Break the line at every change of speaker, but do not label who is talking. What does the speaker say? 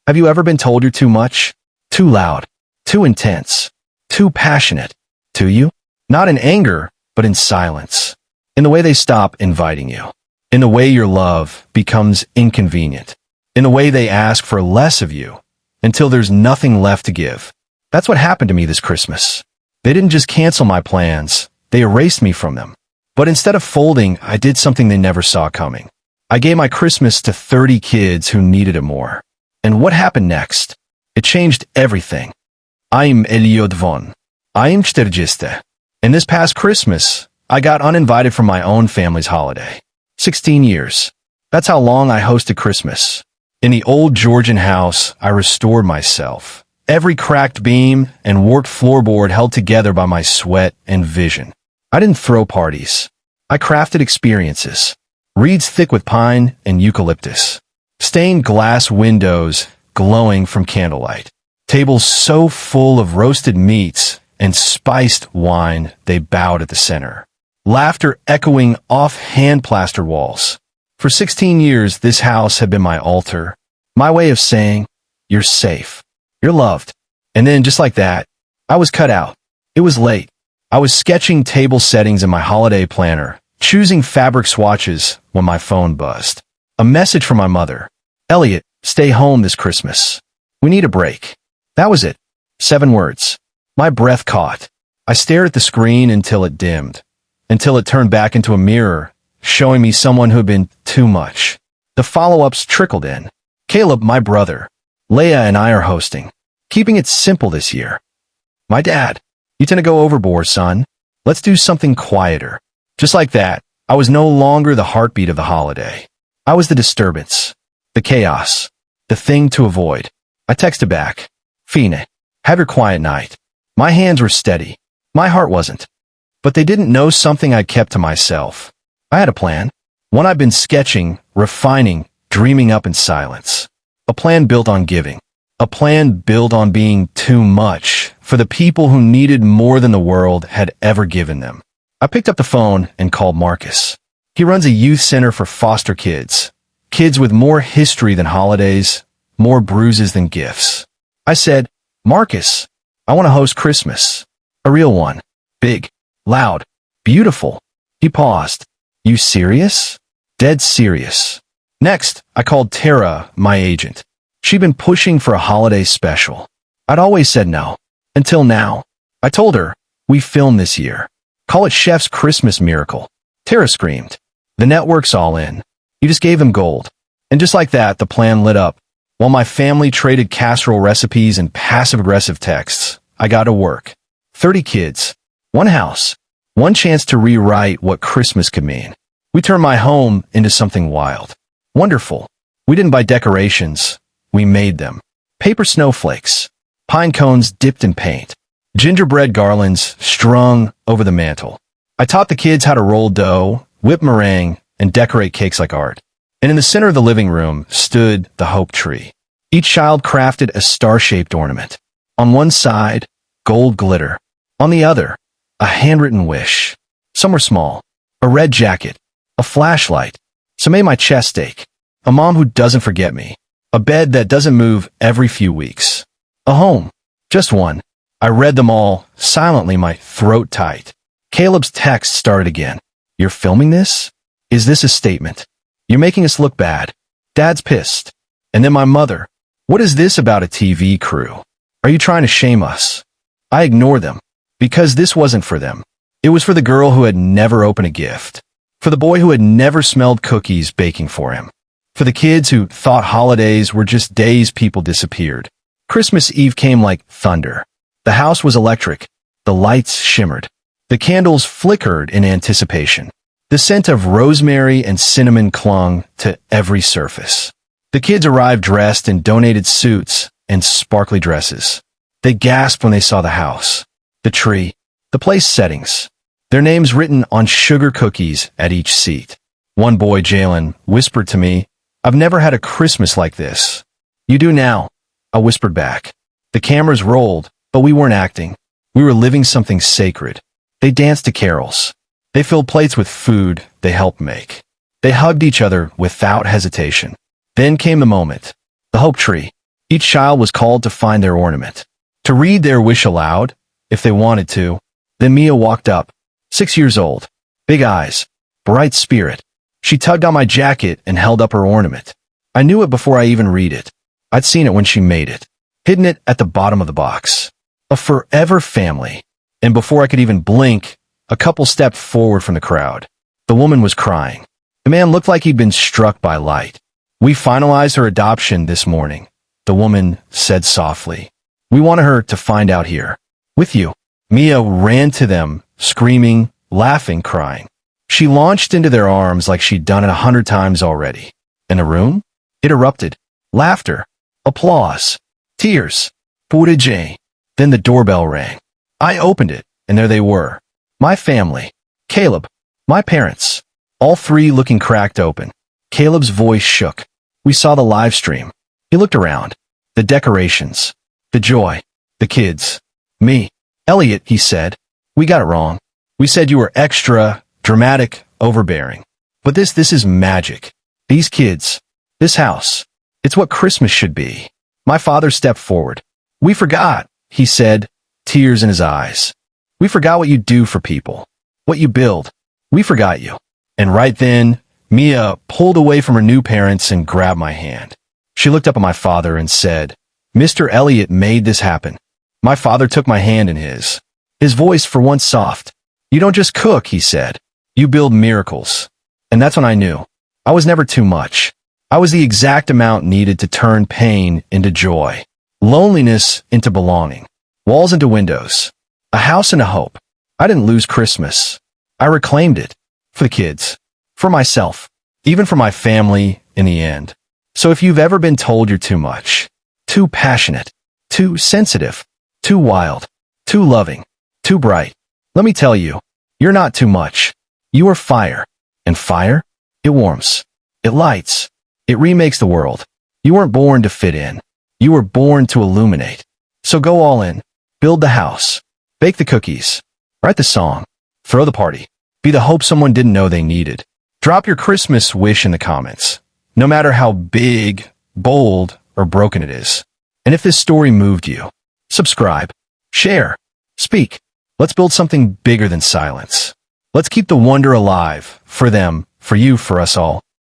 Have you ever been told you're too much? Too loud? Too intense? Too passionate? To you? Not in anger, but in silence. In the way they stop inviting you. In the way your love becomes inconvenient. In the way they ask for less of you until there's nothing left to give. That's what happened to me this Christmas. They didn't just cancel my plans, they erased me from them. But instead of folding, I did something they never saw coming. I gave my Christmas to 30 kids who needed it more. And what happened next? It changed everything. I'm Elliot Vaughn. I'm 40. And this past Christmas, I got uninvited from my own family's holiday. 16 years. That's how long I hosted Christmas. In the old Georgian house, I restored myself. Every cracked beam and warped floorboard held together by my sweat and vision. I didn't throw parties. I crafted experiences. Reeds thick with pine and eucalyptus. Stained glass windows glowing from candlelight. Tables so full of roasted meats and spiced wine they bowed at the center. Laughter echoing off hand-plastered walls. For 16 years, this house had been my altar. My way of saying, you're safe. You're loved. And then, just like that, I was cut out. It was late. I was sketching table settings in my holiday planner, choosing fabric swatches when my phone buzzed. A message from my mother. Elliot, stay home this Christmas. We need a break. That was it. 7 words. My breath caught. I stared at the screen until it dimmed, until it turned back into a mirror, showing me someone who had been too much. The follow-ups trickled in. Caleb, my brother. Leia and I are hosting. Keeping it simple this year. My dad. You tend to go overboard, son. Let's do something quieter. Just like that, I was no longer the heartbeat of the holiday. I was the disturbance. The chaos. The thing to avoid. I texted back. Fine. Have your quiet night. My hands were steady. My heart wasn't. But they didn't know something I kept to myself. I had a plan. One I've been sketching, refining, dreaming up in silence. A plan built on giving. A plan built on being too much for the people who needed more than the world had ever given them. I picked up the phone and called Marcus. He runs a youth center for foster kids. Kids with more history than holidays, more bruises than gifts. I said, Marcus, I want to host Christmas. A real one. Big, loud, beautiful. He paused. You serious? Dead serious. Next, I called Tara, my agent. She'd been pushing for a holiday special. I'd always said no. Until now. I told her, we film this year. Call it Chef's Christmas Miracle. Tara screamed. The network's all in. You just gave them gold. And just like that, the plan lit up. While my family traded casserole recipes and passive-aggressive texts, I got to work. 30 kids. One house. One chance to rewrite what Christmas could mean. We turned my home into something wild. Wonderful. We didn't buy decorations. We made them. Paper snowflakes. Pine cones dipped in paint. Gingerbread garlands strung over the mantel. I taught the kids how to roll dough, whip meringue, and decorate cakes like art. And in the center of the living room stood the hope tree. Each child crafted a star-shaped ornament. On one side, gold glitter. On the other, a handwritten wish. Some were small. A red jacket. A flashlight. Some made my chest ache. A mom who doesn't forget me. A bed that doesn't move every few weeks. A home. Just one. I read them all, silently, my throat tight. Caleb's text started again. You're filming this? Is this a statement? You're making us look bad. Dad's pissed. And then my mother. What is this about a TV crew? Are you trying to shame us? I ignore them. Because this wasn't for them. It was for the girl who had never opened a gift. For the boy who had never smelled cookies baking for him. For the kids who thought holidays were just days people disappeared. Christmas Eve came like thunder. The house was electric. The lights shimmered. The candles flickered in anticipation. The scent of rosemary and cinnamon clung to every surface. The kids arrived dressed in donated suits and sparkly dresses. They gasped when they saw the house, the tree, the place settings, their names written on sugar cookies at each seat. One boy, Jalen, whispered to me, I've never had a Christmas like this. You do now, I whispered back. The cameras rolled, but we weren't acting. We were living something sacred. They danced to carols. They filled plates with food they helped make. They hugged each other without hesitation. Then came the moment. The hope tree. Each child was called to find their ornament, to read their wish aloud, if they wanted to. Then Mia walked up, 6 years old, big eyes, bright spirit. She tugged on my jacket and held up her ornament. I knew it before I even read it. I'd seen it when she made it, hidden it at the bottom of the box. A forever family. And before I could even blink, a couple stepped forward from the crowd. The woman was crying. The man looked like he'd been struck by light. We finalized her adoption this morning, the woman said softly. We wanted her to find out here. With you. Mia ran to them, screaming, laughing, crying. She launched into their arms like she'd done it 100 times already. In the room, it erupted. Laughter. Applause. Tears. Pude. Then the doorbell rang. I opened it, and there they were. My family. Caleb. My parents. All three looking cracked open. Caleb's voice shook. We saw the live stream. He looked around. The decorations. The joy. The kids. Me. Elliot, he said. We got it wrong. We said you were extra, dramatic, overbearing. But this is magic. These kids. This house. It's what Christmas should be. My father stepped forward. We forgot, he said, tears in his eyes. We forgot what you do for people. What you build. We forgot you. And right then, Mia pulled away from her new parents and grabbed my hand. She looked up at my father and said, Mr. Elliot made this happen. My father took my hand in his. His voice for once soft. You don't just cook, he said. You build miracles. And that's when I knew. I was never too much. I was the exact amount needed to turn pain into joy. Loneliness into belonging. Walls into windows. A house into hope. I didn't lose Christmas. I reclaimed it. For the kids. For myself. Even for my family in the end. So if you've ever been told you're too much, too passionate, too sensitive, too wild, too loving, too bright, let me tell you, you're not too much. You are fire. And fire? It warms. It lights. It remakes the world. You weren't born to fit in. You were born to illuminate. So go all in. Build the house. Bake the cookies. Write the song. Throw the party. Be the hope someone didn't know they needed. Drop your Christmas wish in the comments, no matter how big, bold, or broken it is. And if this story moved you, subscribe, share, speak. Let's build something bigger than silence. Let's keep the wonder alive, for them, for you, for us all.